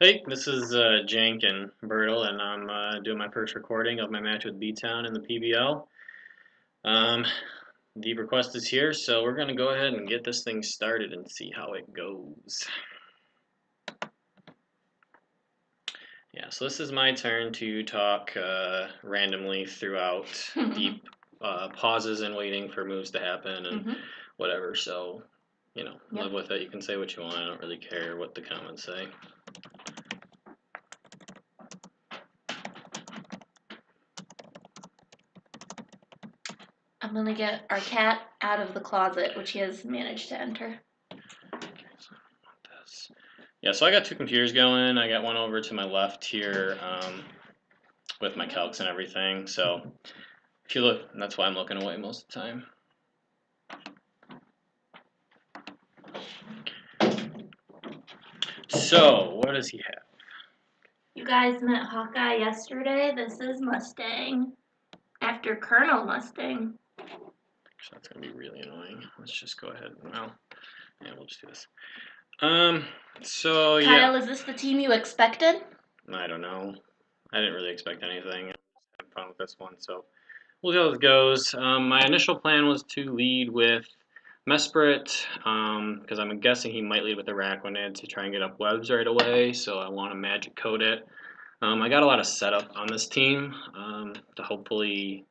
Hey, this is Jank and Bertle, and I'm doing my first recording of my match with Btown in the PBL. Um, the request is here, so we're going to go ahead and get this thing started and see how it goes. Yeah, so this is my turn to talk randomly throughout deep pauses and waiting for moves to happen and whatever, so, live with it. You can say what you want. I don't really care what the comments say. I'm gonna get our cat out of the closet, which he has managed to enter. Yeah, so I got two computers going. I got one over to my left here with my calcs and everything. So if you look, that's why I'm looking away most of the time. So what does he have? You guys met Hawkeye yesterday. This is Mustang. After Colonel Mustang. So that's gonna be really annoying. Let's just go ahead. Well, yeah, we'll just do this. So yeah. Kyle, is this the team you expected? I don't know. I didn't really expect anything. I had fun with this one, so we'll see how this goes. My initial plan was to lead with Mesprit, because I'm guessing he might lead with the Araquanid to try and get up webs right away, so I want to magic code it. I got a lot of setup on this team to hopefully,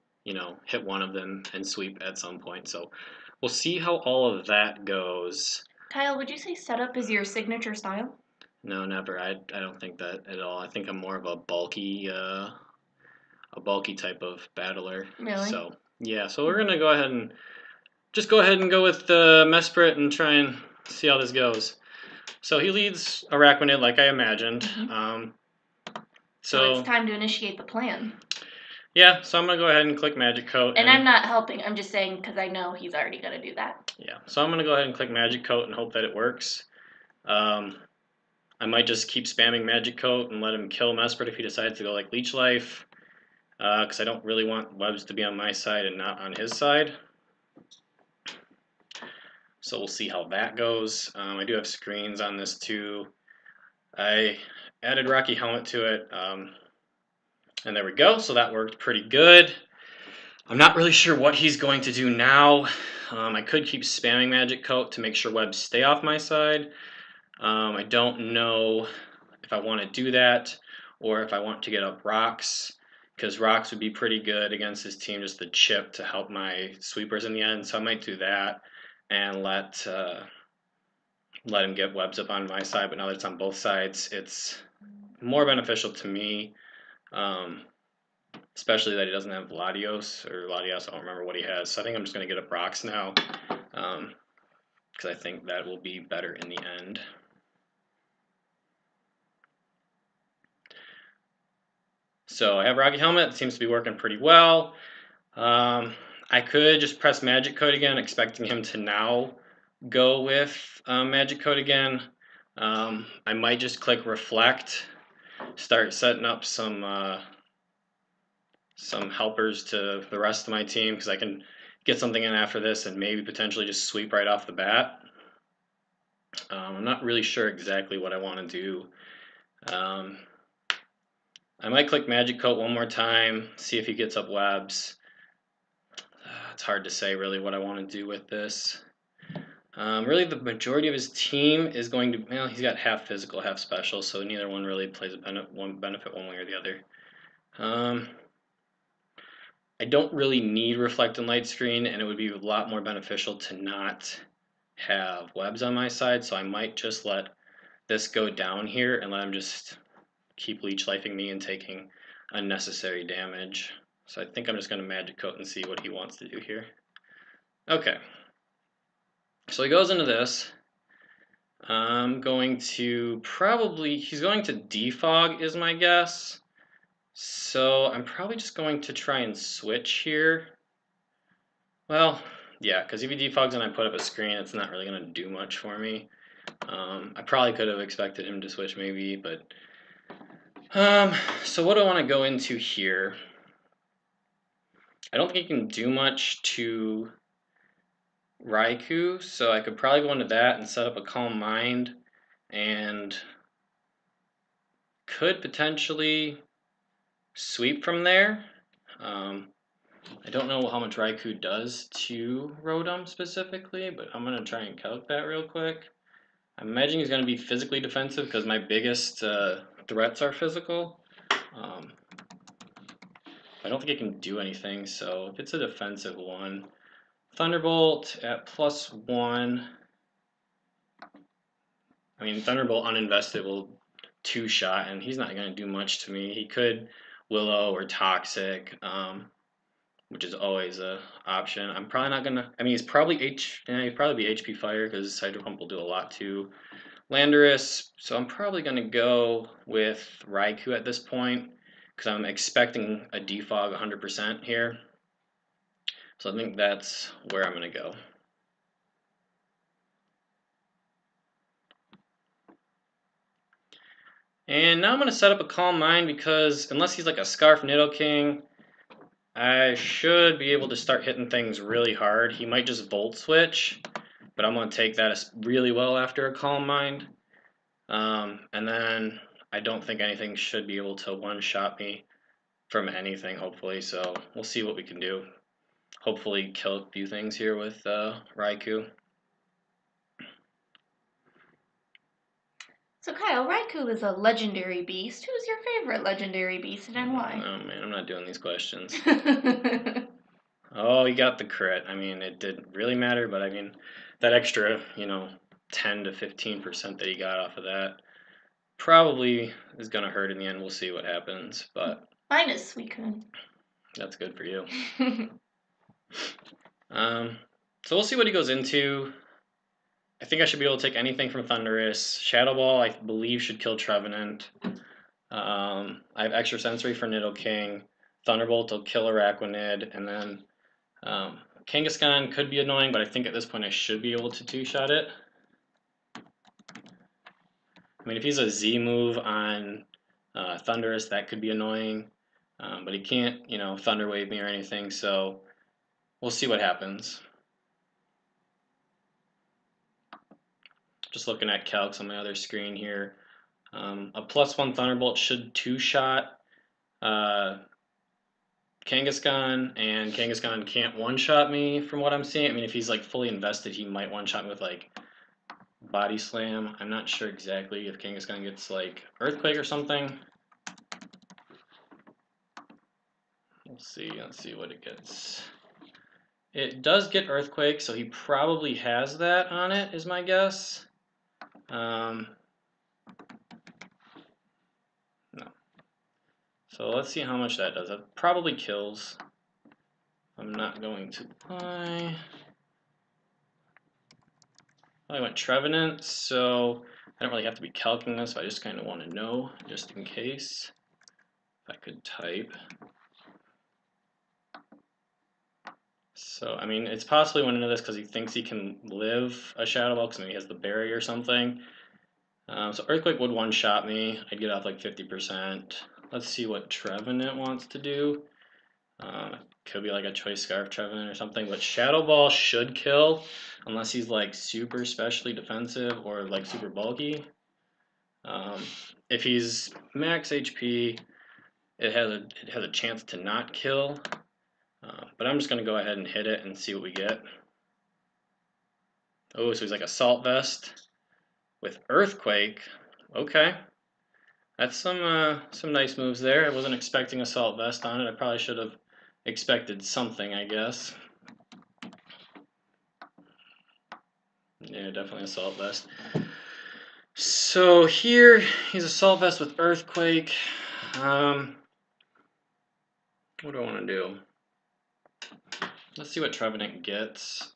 hit one of them and sweep at some point. So we'll see how all of that goes. Kyle, would you say setup is your signature style? No, never. I don't think that at all. I think I'm more of a bulky type of battler. Really? So yeah. So we're gonna go ahead and just go ahead and go with Mesprit and try and see how this goes. So he leads Araquanid like I imagined. So it's time to initiate the plan. Yeah, so I'm going to go ahead and click Magic Coat. And I'm not helping. I'm just saying because I know he's already going to do that. Yeah, so I'm going to go ahead and click Magic Coat and hope that it works. I might just keep spamming Magic Coat and let him kill Mesprit if he decides to go like Leech Life. Because I don't really want webs to be on my side and not on his side. So we'll see how that goes. I do have screens on this too. I added Rocky Helmet to it. And there we go. So that worked pretty good. I'm not really sure what he's going to do now. I could keep spamming Magic Coat to make sure webs stay off my side. I don't know if I want to do that or if I want to get up rocks, because rocks would be pretty good against his team, just the chip to help my sweepers in the end. So I might do that and let him get webs up on my side. But now that it's on both sides, it's more beneficial to me. Especially that he doesn't have Latios, I don't remember what he has. So I think I'm just going to get up rocks now, because I think that will be better in the end. So I have Rocky Helmet. It seems to be working pretty well. I could just press Magic Code again, expecting him to now go with Magic Code again. I might just click Reflect, start setting up some helpers to the rest of my team, because I can get something in after this and maybe potentially just sweep right off the bat. I'm not really sure exactly what I want to do. I might click Magic Coat one more time, see if he gets up webs. It's hard to say really what I want to do with this. Really, the majority of his team is going to, well, he's got half physical, half special, so neither one really plays a benefit one way or the other. I don't really need Reflect and Light Screen, and it would be a lot more beneficial to not have webs on my side, so I might just let this go down here and let him just keep leech lifing me and taking unnecessary damage. So I think I'm just going to Magic Coat and see what he wants to do here. Okay. So he goes into this. I'm going to he's going to defog is my guess. So I'm probably just going to try and switch here. Well, yeah, because if he defogs and I put up a screen, it's not really going to do much for me. I probably could have expected him to switch maybe, but... so what do I want to go into here? I don't think he can do much to Raikou, so I could probably go into that and set up a Calm Mind and could potentially sweep from there. I don't know how much Raikou does to Rotom specifically, but I'm going to try and calc that real quick. I'm imagining he's going to be physically defensive because my biggest threats are physical. I don't think it can do anything, so if it's a defensive one, Thunderbolt at +1. I mean, Thunderbolt uninvested will two-shot, and he's not going to do much to me. He could Willow or Toxic, which is always a option. I'm probably not going to... I mean, he's probably be HP Fire, because Hydro Pump will do a lot to Landorus, so I'm probably going to go with Raikou at this point, because I'm expecting a defog 100% here. So I think that's where I'm going to go. And now I'm going to set up a Calm Mind because unless he's like a Scarf Nidoking, I should be able to start hitting things really hard. He might just Volt Switch, but I'm going to take that really well after a Calm Mind. And then I don't think anything should be able to one-shot me from anything, hopefully. So we'll see what we can do. Hopefully kill a few things here with Raikou. So Kyle, Raikou is a legendary beast. Who's your favorite legendary beast and why? Oh man, I'm not doing these questions. Oh, he got the crit. I mean, it didn't really matter, but I mean, that extra, 10 to 15% that he got off of that probably is going to hurt in the end. We'll see what happens, but... Mine is Suicune. That's good for you. So we'll see what he goes into. I think I should be able to take anything from Thundurus. Shadow Ball, I believe, should kill Trevenant. I have Extra Sensory for Nidoking. Thunderbolt will kill Araquanid, and then Kangaskhan could be annoying, but I think at this point I should be able to two-shot it. I mean, if he's a Z move on Thundurus, that could be annoying, but he can't, Thunder Wave me or anything, so we'll see what happens. Just looking at calcs on my other screen here. A +1 Thunderbolt should two-shot Kangaskhan, and Kangaskhan can't one-shot me from what I'm seeing. I mean, if he's like fully invested, he might one-shot me with like Body Slam. I'm not sure exactly if Kangaskhan gets like Earthquake or something. Let's see what it gets. It does get Earthquake, so he probably has that on it, is my guess. No. So let's see how much that does. It probably kills. I'm not going to lie. I went Trevenant, so I don't really have to be calculating this. I just kind of want to know, just in case. If I could type. So, I mean, it's possibly went into this because he thinks he can live a Shadow Ball because maybe he has the berry or something. So Earthquake would one-shot me. I'd get off like 50%. Let's see what Trevenant wants to do. Could be like a Choice Scarf Trevenant or something, but Shadow Ball should kill unless he's like super specially defensive or like super bulky. If he's max HP, it has a chance to not kill. But I'm just going to go ahead and hit it and see what we get. Oh, so he's like Assault Vest with Earthquake. Okay. That's some nice moves there. I wasn't expecting Assault Vest on it. I probably should have expected something, I guess. Yeah, definitely Assault Vest. So here, he's Assault Vest with Earthquake. What do I want to do? Let's see what Trevenant gets.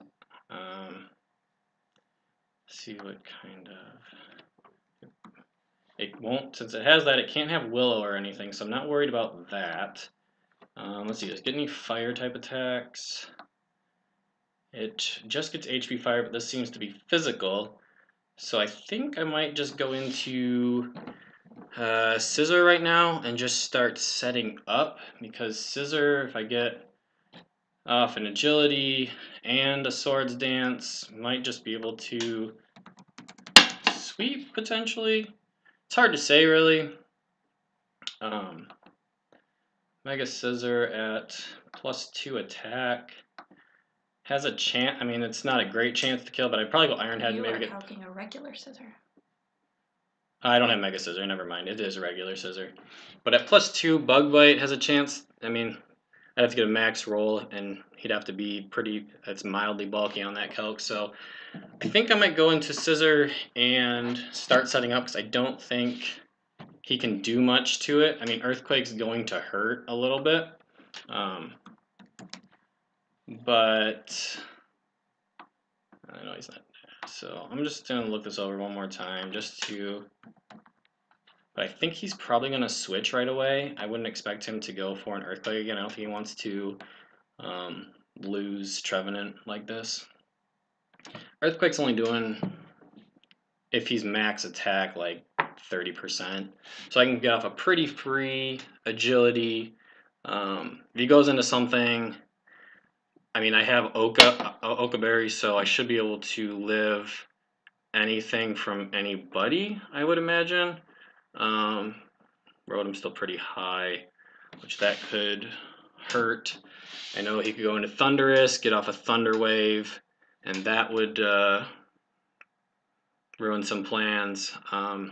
See what kind of... It won't, since it has that, it can't have Willow or anything, so I'm not worried about that. Let's see, does it get any fire type attacks? It just gets HP fire, but this seems to be physical. So I think I might just go into Scissor right now and just start setting up, because Scissor, if I get off an Agility and a Swords Dance, might just be able to sweep potentially. It's hard to say really. Mega Scissor at +2 attack. Has a chance. I mean, it's not a great chance to kill, but I'd probably go Iron Head and maybe get. You are calking a regular scissor. I don't have Mega Scissor. Never mind. It is a regular scissor. But at +2, Bug Bite has a chance. I mean, I'd have to get a max roll, and he'd have to be pretty. That's mildly bulky on that calc. So I think I might go into Scissor and start setting up because I don't think he can do much to it. I mean, Earthquake's going to hurt a little bit. But I know he's not. So I'm just going to look this over one more time just to. But I think he's probably going to switch right away. I wouldn't expect him to go for an Earthquake again. I don't think he wants to lose Trevenant like this. Earthquake's only doing, if he's max attack, like 30%. So I can get off a pretty free agility. If he goes into something, I mean, I have Oka Berry, so I should be able to live anything from anybody, I would imagine. Rotom's still pretty high, which that could hurt. I know he could go into Thunderous, get off a Thunder Wave, and that would ruin some plans. I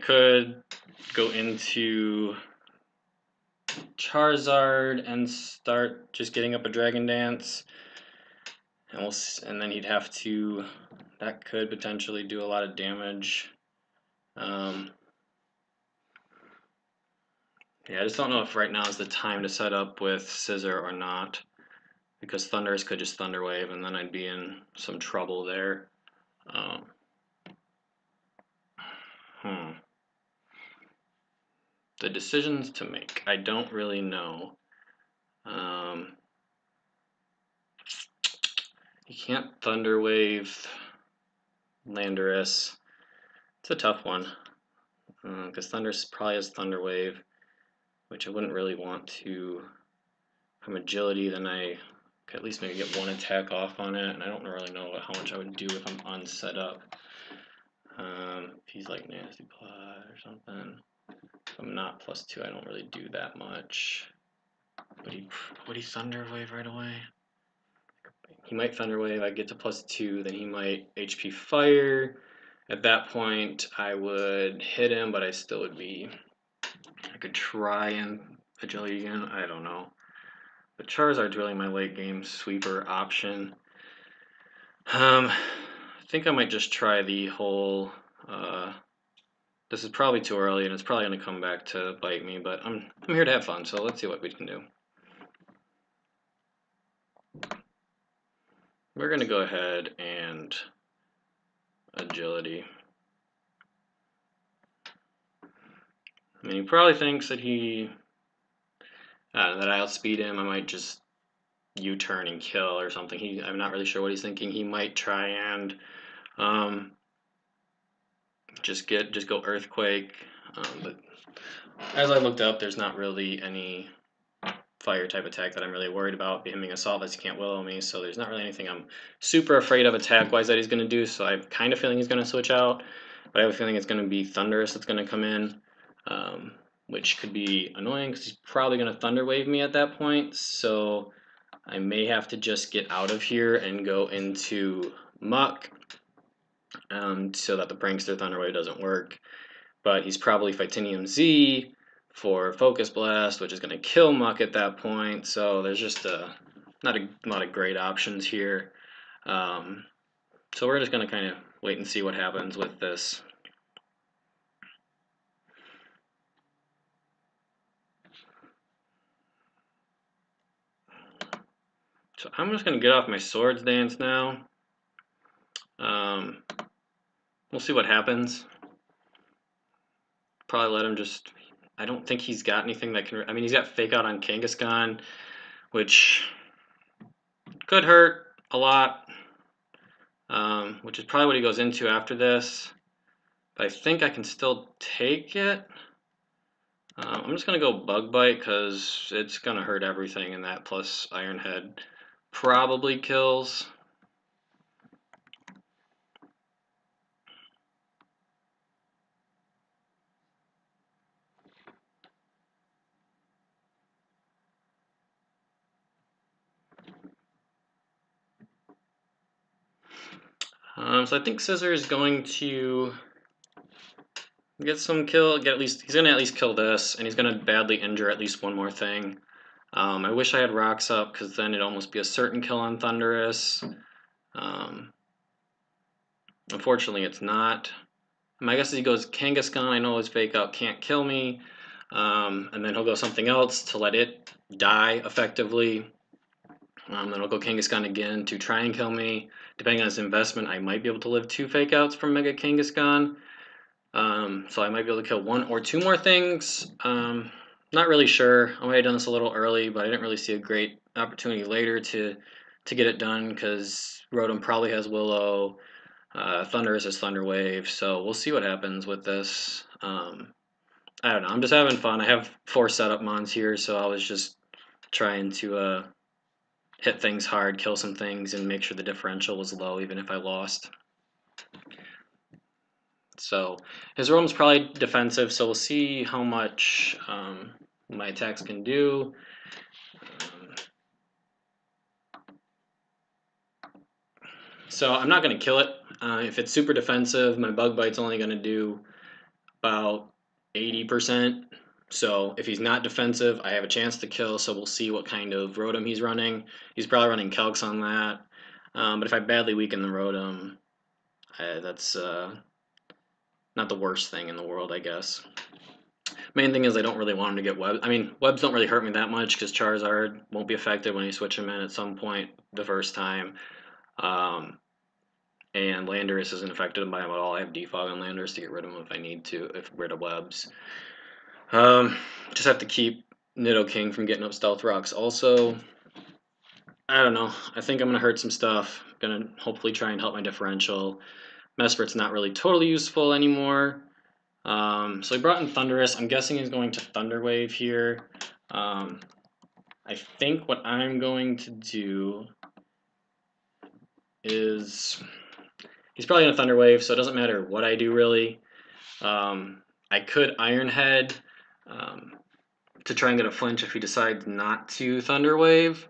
could go into Charizard and start just getting up a Dragon Dance, and then he'd have to. That could potentially do a lot of damage. Yeah, I just don't know if right now is the time to set up with Scissor or not, because Thunders could just Thunder Wave, and then I'd be in some trouble there. The decisions to make. I don't really know. You can't Thunder Wave Landorus. It's a tough one, because Thundurus probably has Thunder Wave, which I wouldn't really want to. From agility, then I could at least maybe get one attack off on it, and I don't really know how much I would do if I'm unset up. If he's like Nasty Plot or something. If I'm not +2, I don't really do that much. But would he Thunder Wave right away? He might Thunder Wave. I get to +2, then he might HP Fire. At that point, I would hit him, but I still would be. I could try and agility again. I don't know. But Charizard's really my late game sweeper option. I think I might just try the whole. This is probably too early, and it's probably going to come back to bite me. But I'm here to have fun, so let's see what we can do. We're going to go ahead and agility. I mean, he probably thinks that that I outspeed him. I might just U-turn and kill or something. I'm not really sure what he's thinking. He might try and just go Earthquake. But as I looked up, there's not really any fire type attack that I'm really worried about. Becoming Assault Vest, he can't Willow me, so there's not really anything I'm super afraid of attack-wise that he's going to do, so I'm kind of feeling he's going to switch out, but I have a feeling it's going to be Thunderous that's going to come in, which could be annoying because he's probably going to Thunder Wave me at that point, so I may have to just get out of here and go into Muck so that the Prankster Thunder Wave doesn't work, but he's probably Titanium Z for Focus Blast, which is going to kill Muck at that point. So there's just not a lot of great options here. So we're just going to kind of wait and see what happens with this. So I'm just going to get off my Swords Dance now. We'll see what happens. Probably let him just. I don't think he's got anything that can. I mean, he's got Fake Out on Kangaskhan, which could hurt a lot, which is probably what he goes into after this. But I think I can still take it. I'm just going to go Bug Bite because it's going to hurt everything, and that plus Iron Head probably kills. So I think Scissor is going to get some kill. He's gonna at least kill this, and he's gonna badly injure at least one more thing. I wish I had rocks up because then it'd almost be a certain kill on Thunderous. Unfortunately, it's not. My guess is he goes Kangaskhan. I know his fake out can't kill me. And then he'll go something else to let it die effectively. Then I'll go Kangaskhan again to try and kill me. Depending on his investment, I might be able to live 2 fake outs from Mega Kangaskhan. So I might be able to kill 1 or 2 more things. Not really sure. I might have done this a little early, but I didn't really see a great opportunity later to get it done because Rotom probably has Willow. Thunderous is Thunder Wave, so we'll see what happens with this. I don't know. I'm just having fun. I have 4 setup mons here, so I was just trying to hit things hard, kill some things, and make sure the differential was low, even if I lost. So his Rotom's probably defensive, so we'll see how much my attacks can do. So I'm not going to kill it. If it's super defensive, my Bug Bite's only going to do about 80%. So if he's not defensive, I have a chance to kill, so we'll see what kind of Rotom he's running. He's probably running Calcs on that. But if I badly weaken the Rotom, that's not the worst thing in the world, I guess. Main thing is I don't really want him to get webs. I mean, webs don't really hurt me that much because Charizard won't be affected when you switch him in at some point the first time. And Landorus isn't affected by him at all. I have defog on Landorus to get rid of him if I need to, if rid of webs. Just have to keep Nidoking from getting up Stealth Rocks. Also, I don't know. I think I'm going to hurt some stuff. I'm going to hopefully try and help my differential. Mespert's not really totally useful anymore. So he brought in Thunderous. I'm guessing he's going to Thunder Wave here. I think what I'm going to do is... He's probably going to Thunder Wave, so it doesn't matter what I do, really. I could Iron Head to try and get a flinch if he decides not to Thunder Wave.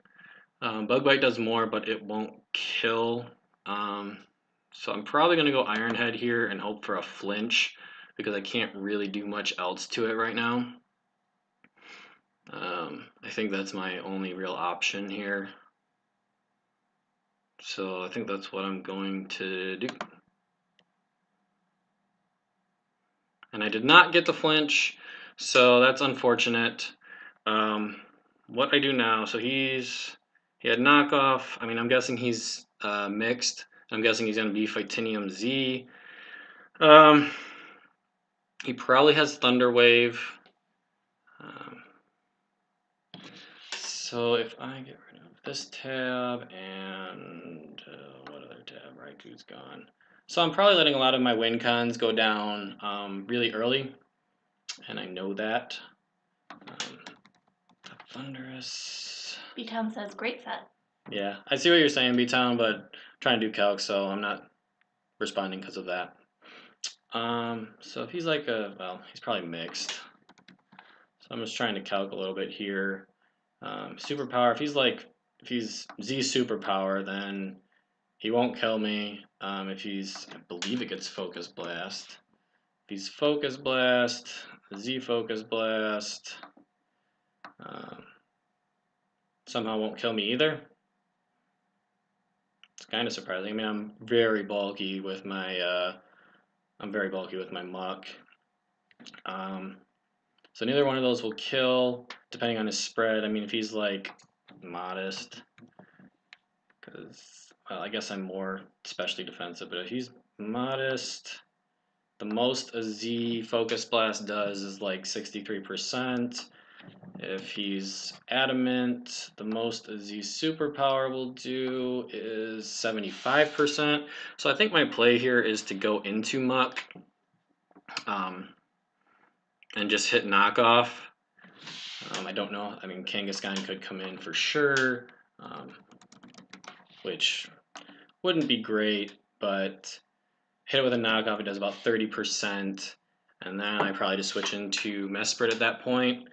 Bug Bite does more, but it won't kill. So I'm probably going to go Iron Head here and hope for a flinch because I can't really do much else to it right now. I think that's my only real option here. So I think that's what I'm going to do. And I did not get the flinch, so that's unfortunate. What I do now, so he had knockoff. I mean, I'm guessing he's mixed. I'm guessing he's going to be Phytinium Z. He probably has Thunder Wave. So if I get rid of this tab and what other tab? Raiku's gone. So I'm probably letting a lot of my win cons go down really early, and I know that. Thunderous. Btown says great set. Yeah, I see what you're saying, Btown, but I'm trying to do calc, so I'm not responding because of that. So if he's like well, he's probably mixed. So I'm just trying to calc a little bit here. Superpower, if he's Z superpower, then he won't kill me. If he's, I believe it gets Focus Blast. If he's Focus Blast, Z Focus Blast, somehow won't kill me either. It's kind of surprising. I mean, I'm very bulky with my muck. So neither one of those will kill, depending on his spread. I mean, if he's like modest, because, well, I guess I'm more specially defensive, but if he's modest, the most a Z Focus Blast does is like 63%. If he's adamant, the most a Z Superpower will do is 75%. So I think my play here is to go into Muck and just hit knockoff. I don't know. I mean, Kangaskhan could come in for sure, which wouldn't be great, but hit it with a knockoff, it does about 30%, and then I probably just switch into Mesprit at that point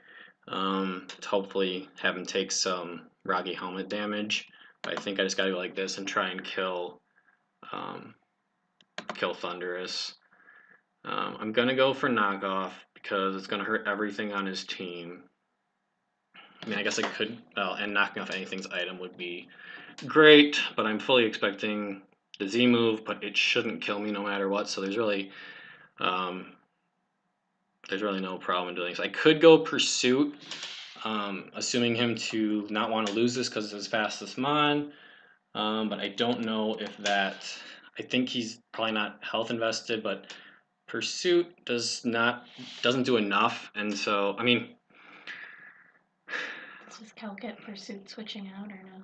to hopefully have him take some Rocky Helmet damage. But I think I just gotta go like this and try and kill kill Thunderous. I'm going to go for knockoff because it's going to hurt everything on his team. I mean, I guess I could, well, and knocking off anything's item would be great, but I'm fully expecting the Z move, but it shouldn't kill me no matter what, so there's really no problem in doing this. I could go Pursuit, assuming him to not want to lose this because it's his fastest mon, but I don't know if that, I think he's probably not health invested, but Pursuit doesn't do enough, and so, I mean, Does Cal get Pursuit switching out or no?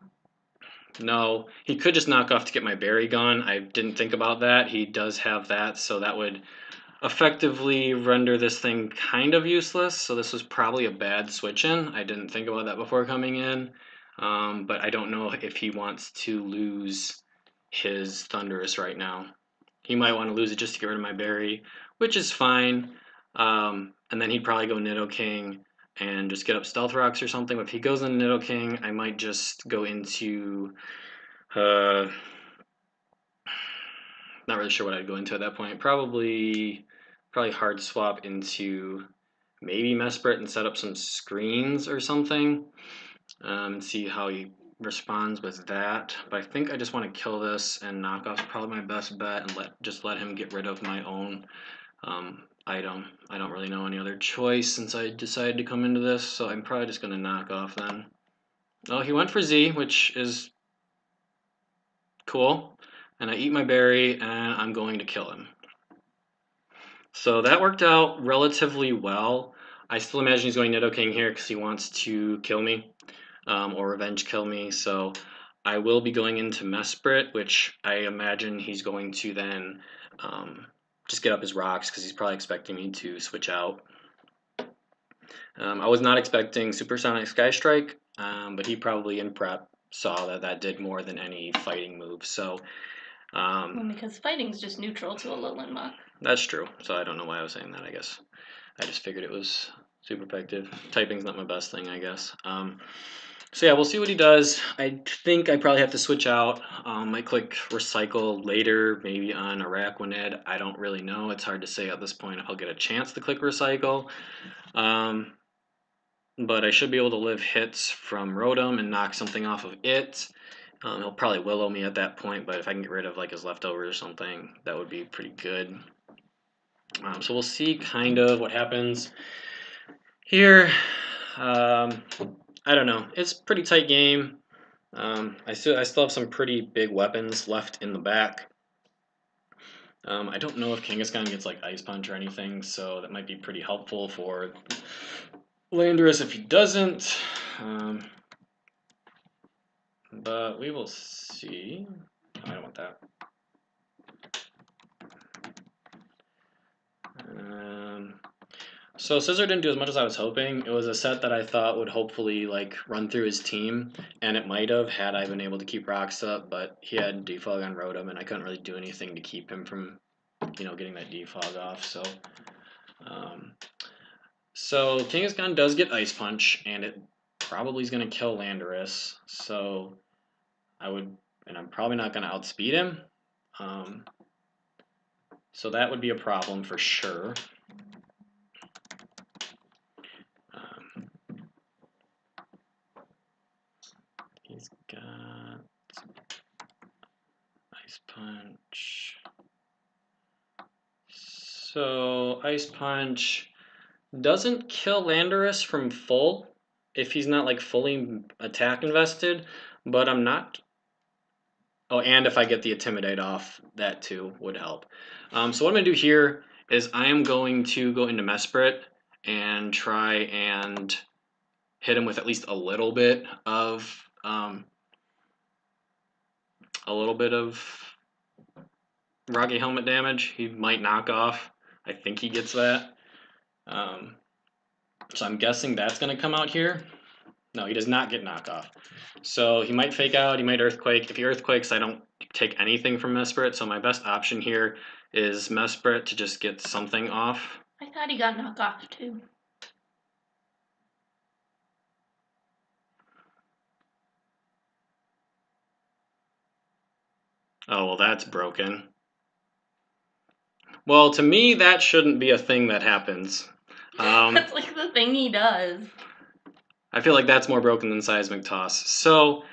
no, he could just knock off to get my berry gun. I didn't think about that. He does have that, so that would effectively render this thing kind of useless. So this was probably a bad switch in. I didn't think about that before coming in, but I don't know if he wants to lose his Thunderous right now. He might want to lose it just to get rid of my berry, which is fine. And then he'd probably go Nidoking and just get up Stealth Rocks or something. But if he goes into Nidoking, I might just go into not really sure what I'd go into at that point. Probably hard swap into maybe Mesprit and set up some screens or something, and see how he responds with that. But I think I just want to kill this, and knockoff's probably my best bet, and let him get rid of my own item. I don't really know any other choice since I decided to come into this, so I'm probably just going to knock off then. Oh, he went for Z, which is cool. And I eat my berry, and I'm going to kill him. So that worked out relatively well. I still imagine he's going Nidoking here because he wants to kill me, or revenge kill me. So I will be going into Mesprit, which I imagine he's going to then just get up his rocks because he's probably expecting me to switch out. I was not expecting Supersonic Sky Strike, but he probably in prep saw that that did more than any fighting move. So, Well, because fighting's just neutral to a Lowland Muck. that's true. So I don't know why I was saying that. I guess I just figured it was super effective. Typing's not my best thing, I guess. So yeah, we'll see what he does. I think I probably have to switch out. Might click recycle later, maybe on Araquanid. I don't really know. It's hard to say at this point if I'll get a chance to click recycle. But I should be able to live hits from Rotom and knock something off of it. He'll probably Willow me at that point, but if I can get rid of like his leftovers or something, that would be pretty good. So we'll see kind of what happens here. I don't know. It's a pretty tight game. I still have some pretty big weapons left in the back. I don't know if Kangaskhan gets like Ice Punch or anything, so that might be pretty helpful for Landorus if he doesn't. But we will see. I don't want that. So Scissor didn't do as much as I was hoping. It was a set that I thought would hopefully like run through his team, and it might have had I been able to keep rocks up, but he had defog on Rotom, and I couldn't really do anything to keep him from, getting that defog off. So Kangaskhan does get Ice Punch, and it probably is going to kill Landorus. So I'm probably not going to outspeed him. So that would be a problem for sure. He's got Ice Punch. So Ice Punch doesn't kill Landorus from full if he's not like fully attack invested, but I'm not. Oh, and if I get the Intimidate off, that too would help. So what I'm going to do here is I am going to go into Mesprit and try and hit him with at least a little bit of Rocky Helmet damage. He might knock off. I think he gets that. So I'm guessing that's going to come out here. No, he does not get knockoff. So he might fake out, he might Earthquake. If he Earthquakes, I don't take anything from Mesprit, so my best option here is Mesprit to just get something off. I thought he got knockoff too. Oh, well, that's broken. Well, to me, that shouldn't be a thing that happens. That's like the thing he does. I feel like that's more broken than seismic toss. So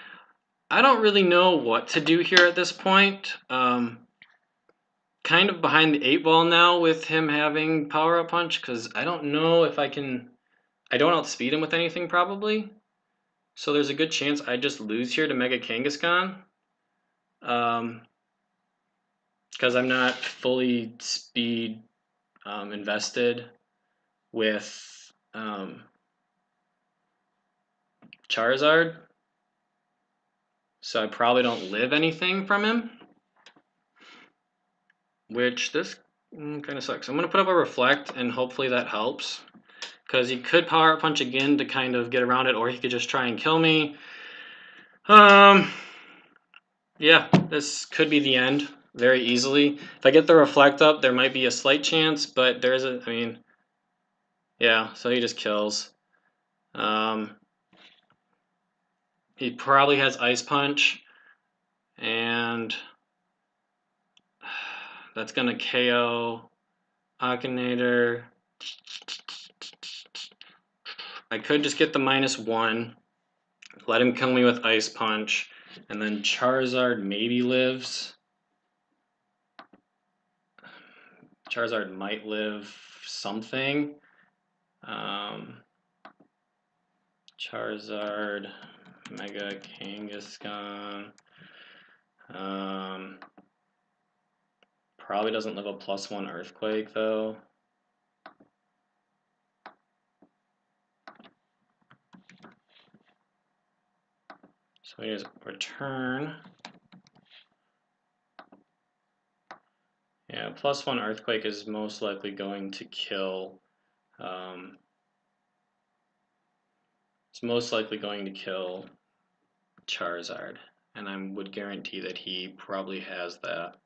I don't really know what to do here at this point. Kind of behind the 8 ball now with him having power up punch because I don't know if I can. I don't outspeed him with anything probably. So there's a good chance I just lose here to Mega Kangaskhan. Because I'm not fully speed invested with Charizard. So I probably don't live anything from him. Which this kind of sucks. I'm going to put up a Reflect and hopefully that helps. Because he could Power Up Punch again to kind of get around it, or he could just try and kill me. Yeah, this could be the end very easily. If I get the Reflect up, there might be a slight chance, but there isn't. I mean, yeah, so he just kills. He probably has Ice Punch, and that's going to KO Akinator. I could just get the -1, let him kill me with Ice Punch, and then Charizard maybe lives. Charizard might live something. Charizard, Mega Kangaskhan. Probably doesn't live a +1 Earthquake though. So here's return. Yeah, +1 Earthquake is most likely going to kill. It's most likely going to kill Charizard, and I would guarantee that he probably has that.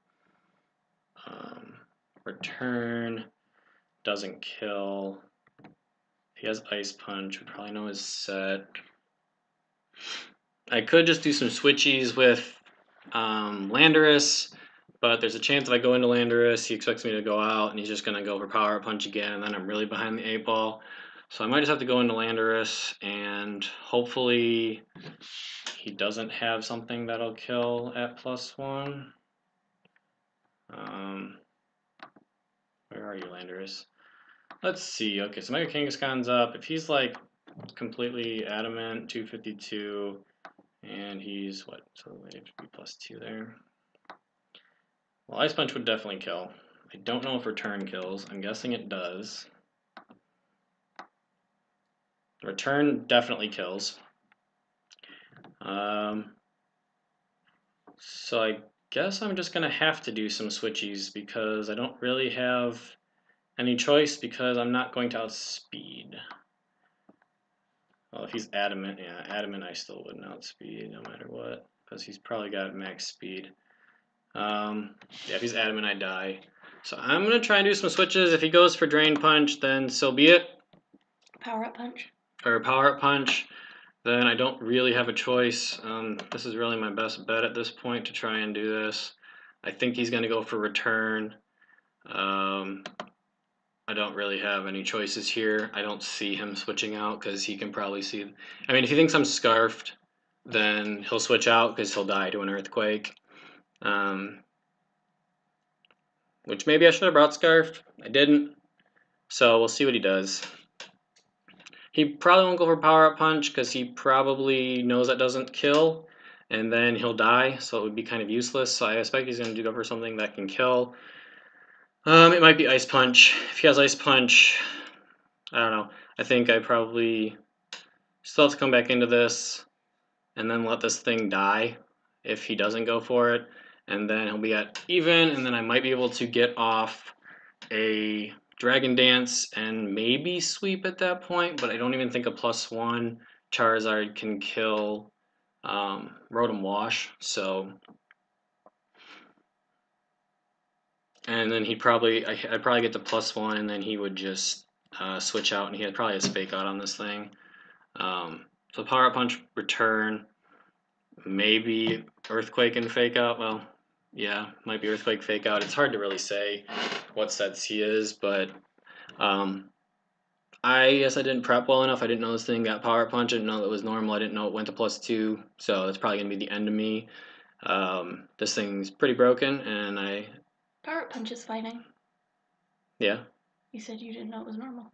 Return doesn't kill. If he has Ice Punch, we probably know his set. I could just do some switchies with Landorus, but there's a chance if I go into Landorus, he expects me to go out, and he's just going to go for Power Up Punch again, and then I'm really behind the 8 ball. So I might just have to go into Landorus, and hopefully he doesn't have something that'll kill at +1. Where are you, Landorus? Let's see. Okay, so Mega Kangaskhan's up. If he's like completely adamant, 252, and he's what? So we have to be +2 there. Well, Ice Punch would definitely kill. I don't know if Return kills. I'm guessing it does. Return definitely kills. So I guess I'm just going to have to do some switchies because I don't really have any choice because I'm not going to outspeed. Well, if he's adamant, yeah, adamant I still wouldn't outspeed no matter what because he's probably got max speed. Yeah, if he's adamant, I die. So I'm going to try and do some switches. If he goes for Drain Punch, then so be it. Power Up Punch. Or Power Up Punch. Then I don't really have a choice. This is really my best bet at this point to try and do this. I think he's going to go for Return. I don't really have any choices here. I don't see him switching out because he can probably see. I mean, if he thinks I'm Scarfed, then he'll switch out because he'll die to an Earthquake. Which maybe I should have brought Scarfed. I didn't. So we'll see what he does. He probably won't go for Power Up Punch because he probably knows that doesn't kill, and then he'll die, so it would be kind of useless. So I expect he's going to go for something that can kill. It might be Ice Punch. If he has Ice Punch, I don't know. I think I probably still have to come back into this and then let this thing die if he doesn't go for it. And then he'll be at even, and then I might be able to get off a Dragon Dance and maybe sweep at that point, but I don't even think a +1 Charizard can kill Rotom Wash, so. And then I'd probably get the +1, and then he would just switch out, and he had probably has Fake Out on this thing. So Power Up Punch, Return, maybe Earthquake and Fake Out. Well, Yeah, might be Earthquake Fake Out. It's hard to really say what sets he is, but um, I guess I didn't prep well enough. I didn't know this thing got Power Punch. I didn't know it was normal. I didn't know it went to +2. So that's probably going to be the end of me. This thing's pretty broken, and Power Punch is fighting. yeah. You said you didn't know it was normal.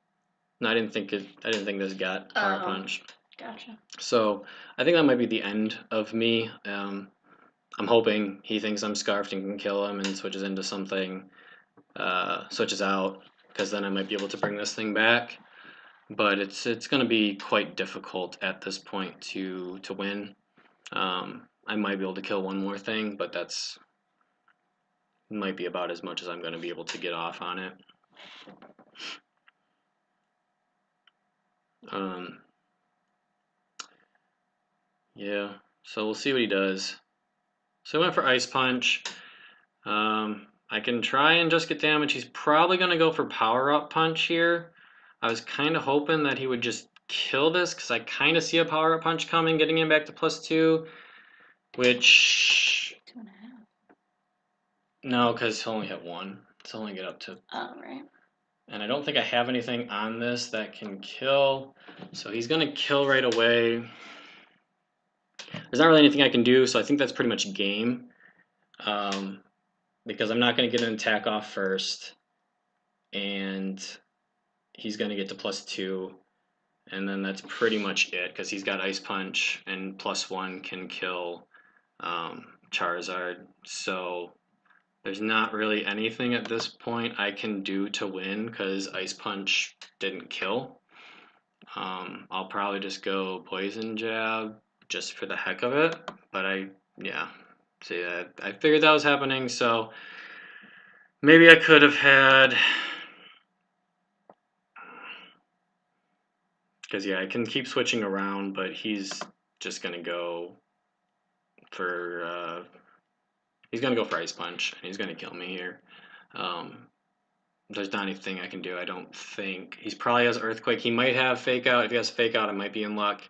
No, I didn't think this got Power Punch. Gotcha. So I think that might be the end of me. I'm hoping he thinks I'm scarfed and can kill him and switches into something, switches out, because then I might be able to bring this thing back. But it's going to be quite difficult at this point to win. I might be able to kill one more thing, but that's might be about as much as I'm going to be able to get off on it. Yeah, so we'll see what he does. So I went for Ice Punch. I can try and just get damage. He's probably going to go for Power Up Punch here. I was kind of hoping that he would just kill this because I kind of see a Power Up Punch coming, getting him back to +2, which... 2.5. No, because he'll only have 1. So only get up to... Oh, right. And I don't think I have anything on this that can kill. So he's going to kill right away. There's not really anything I can do, so I think that's pretty much game. Because I'm not going to get an attack off first. And he's going to get to +2. And then that's pretty much it, because he's got Ice Punch, and +1 can kill Charizard. So there's not really anything at this point I can do to win, because Ice Punch didn't kill. I'll probably just go Poison Jab just for the heck of it. But see, I figured that was happening, so maybe I could have had... Because, yeah, I can keep switching around, but he's just going to go for... he's going to go for Ice Punch, and he's going to kill me here. There's not anything I can do, I don't think. He probably has Earthquake. He might have Fake Out. If he has Fake Out, I might be in luck.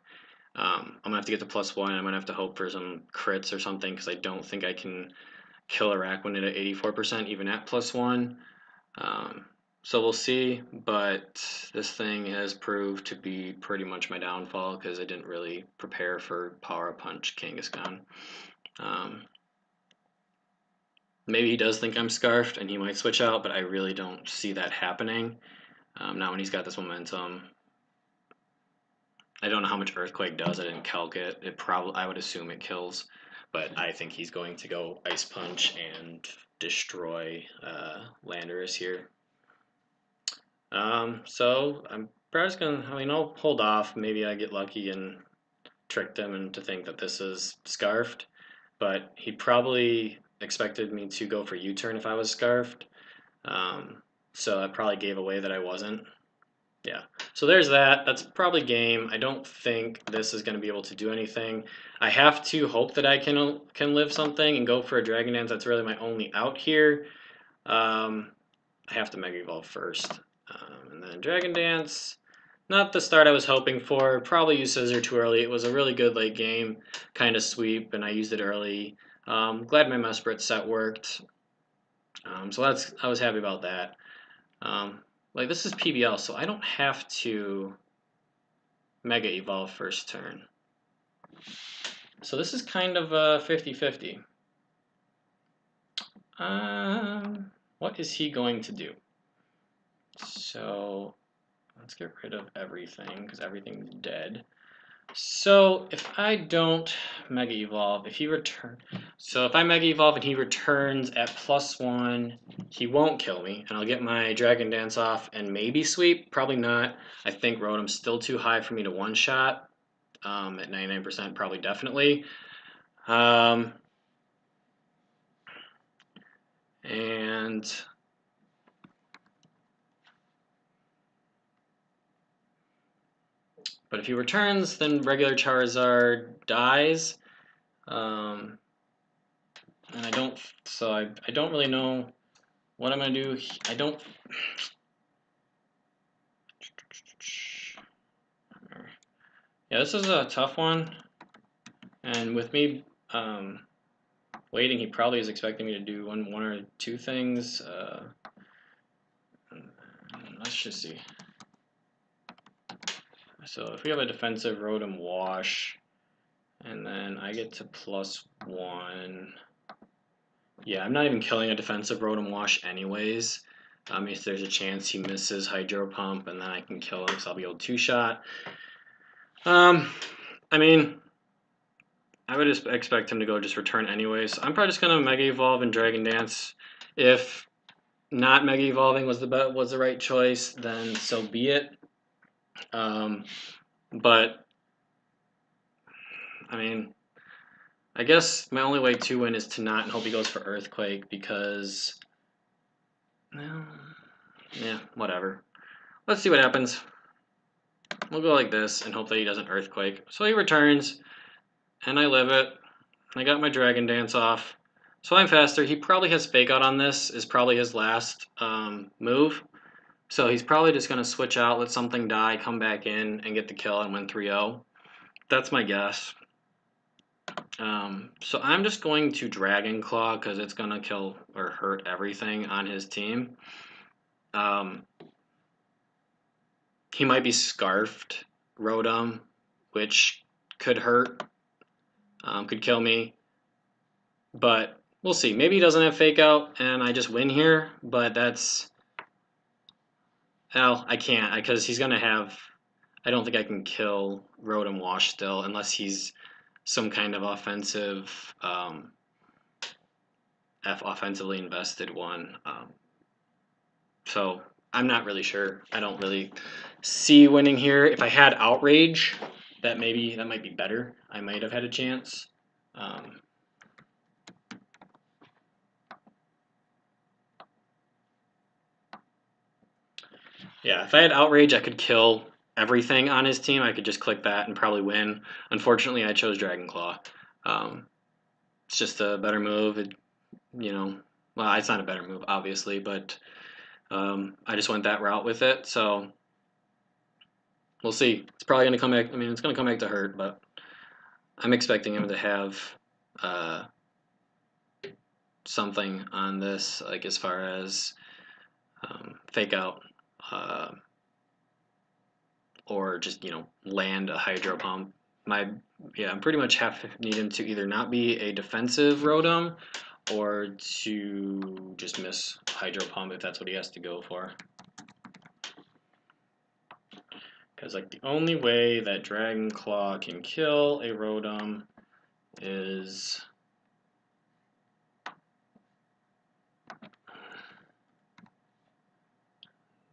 I'm going to have to get to +1. I'm going to have to hope for some crits or something, because I don't think I can kill a Rakwanin at 84%, even at +1. So we'll see, but this thing has proved to be pretty much my downfall, because I didn't really prepare for Power Punch Kangaskhan. Maybe he does think I'm scarfed and he might switch out, but I really don't see that happening. Not when he's got this momentum. I don't know how much Earthquake does. I didn't calc it. I would assume it kills, but I think he's going to go Ice Punch and destroy Landorus here. So I'm probably just gonna, I'll hold off. Maybe I get lucky and tricked him into think that this is scarfed, but he probably expected me to go for U-turn if I was scarfed. So I probably gave away that I wasn't. Yeah. So there's that. That's probably game. I don't think this is going to be able to do anything. I have to hope that I can live something and go for a Dragon Dance. That's really my only out here. I have to Mega Evolve first. And then Dragon Dance. Not the start I was hoping for. Probably used Scissor too early. It was a really good late game kind of sweep, and I used it early. Glad my Mesprit set worked. So I was happy about that. Like, this is PBL, so I don't have to Mega Evolve first turn. So this is kind of a 50-50. What is he going to do? So let's get rid of everything, because everything's dead. So if I don't Mega Evolve, if I Mega Evolve and he returns at +1, he won't kill me, and I'll get my Dragon Dance off and maybe sweep. Probably not. I think Rotom's still too high for me to one-shot. At 99%, probably definitely. But if he returns, then regular Charizard dies. And I don't really know what I'm gonna do. Yeah, this is a tough one. And with me waiting. He probably is expecting me to do one or two things. Let's just see. So if we have a defensive Rotom Wash, and then I get to +1. Yeah, I'm not even killing a defensive Rotom Wash anyways. If there's a chance he misses Hydro Pump, and then I can kill him, so I'll be able to two-shot. I mean, I would just expect him to go just return anyways. I'm probably just gonna Mega Evolve and Dragon Dance. If not Mega Evolving was the right choice, then so be it. But I mean, I guess my only way to win is to not and hope he goes for Earthquake because, well, yeah, whatever. Let's see what happens. We'll go like this and hope that he doesn't Earthquake. So he returns, and I live it. I got my Dragon Dance off. So I'm faster. He probably has Fake Out on this, is probably his last move. So he's probably just going to switch out, let something die, come back in, and get the kill and win 3-0. That's my guess. So I'm just going to Dragon Claw because it's going to kill or hurt everything on his team. He might be Scarfed Rotom, which could hurt, could kill me. But we'll see. Maybe he doesn't have Fake Out and I just win here, but that's... Well, I can't because he's going to have... I don't think I can kill Rotom Wash still unless he's some kind of offensive, offensively invested one. So I'm not really sure. I don't really see winning here. If I had Outrage, that might be better. I might have had a chance. Yeah, if I had Outrage, I could kill everything on his team. I could just click that and probably win. Unfortunately, I chose Dragon Claw. It's just a better move. Well, it's not a better move, obviously, but I just went that route with it. So we'll see. It's probably going to come back. I mean, it's going to come back to hurt, but I'm expecting him to have something on this, like as far as Fake Out. Or just land a Hydro Pump. I pretty much need him to either not be a defensive Rotom or to just miss Hydro Pump if that's what he has to go for. Because like the only way that Dragon Claw can kill a Rotom is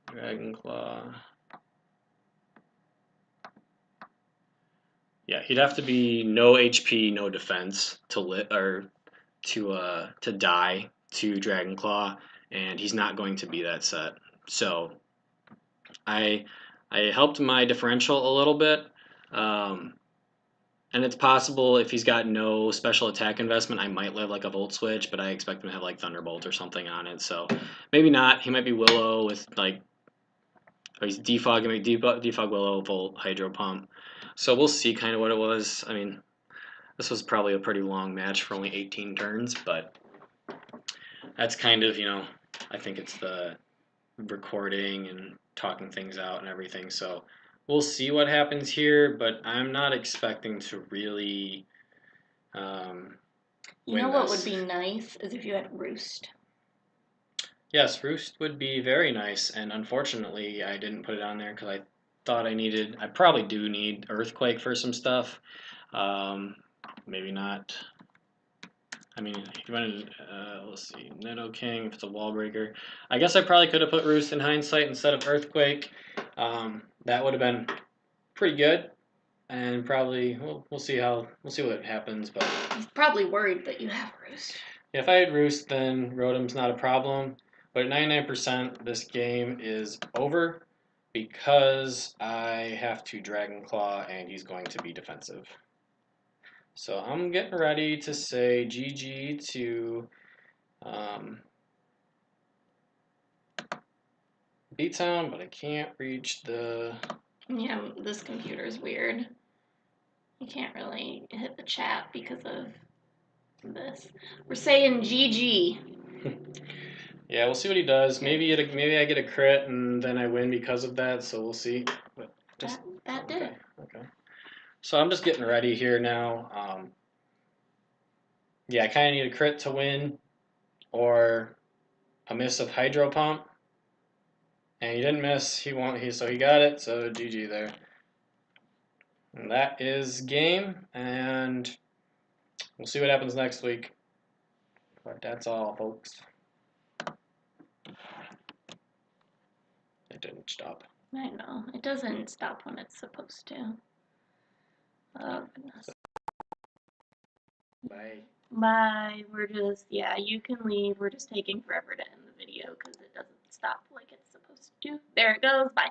Dragon Claw. Yeah, he'd have to be no HP, no defense to die to Dragon Claw, and he's not going to be that set. So I helped my differential a little bit, and it's possible if he's got no special attack investment, I might live like a Volt Switch, but I expect him to have like Thunderbolt or something on it. So maybe not. He might be Willow with like, or he's Defog Willow, Volt, Hydro Pump. So we'll see kind of what it was. I mean, this was probably a pretty long match for only 18 turns, but that's kind of, I think it's the recording and talking things out and everything. So we'll see what happens here, but I'm not expecting to really You know what would be nice is if you had Roost. Yes, Roost would be very nice, and unfortunately I didn't put it on there because I thought I probably do need Earthquake for some stuff. Maybe not. I mean, if you wanted, let's see, Nidoking, if it's a wall breaker. I guess I probably could have put Roost in hindsight instead of Earthquake. That would have been pretty good, and probably we'll see what happens. But he's probably worried that you have Roost. Yeah, if I had Roost, then Rotom's not a problem. But at 99%, this game is over because I have to Dragon Claw, and he's going to be defensive. So I'm getting ready to say GG to Btown, but I can't reach the... Yeah, this computer's weird. You can't really hit the chat because of this. We're saying GG. Yeah, we'll see what he does. Maybe I get a crit and then I win because of that. So we'll see. But just that did. Okay. So I'm just getting ready here now. Yeah, I kind of need a crit to win, or a miss of hydro pump. And he didn't miss. So he got it. So GG there. And that is game, and we'll see what happens next week. But that's all, folks. It didn't stop. I know. It doesn't stop when it's supposed to. Oh, goodness. Bye. Bye. We're just, yeah, you can leave. We're just taking forever to end the video because it doesn't stop like it's supposed to. There it goes. Bye.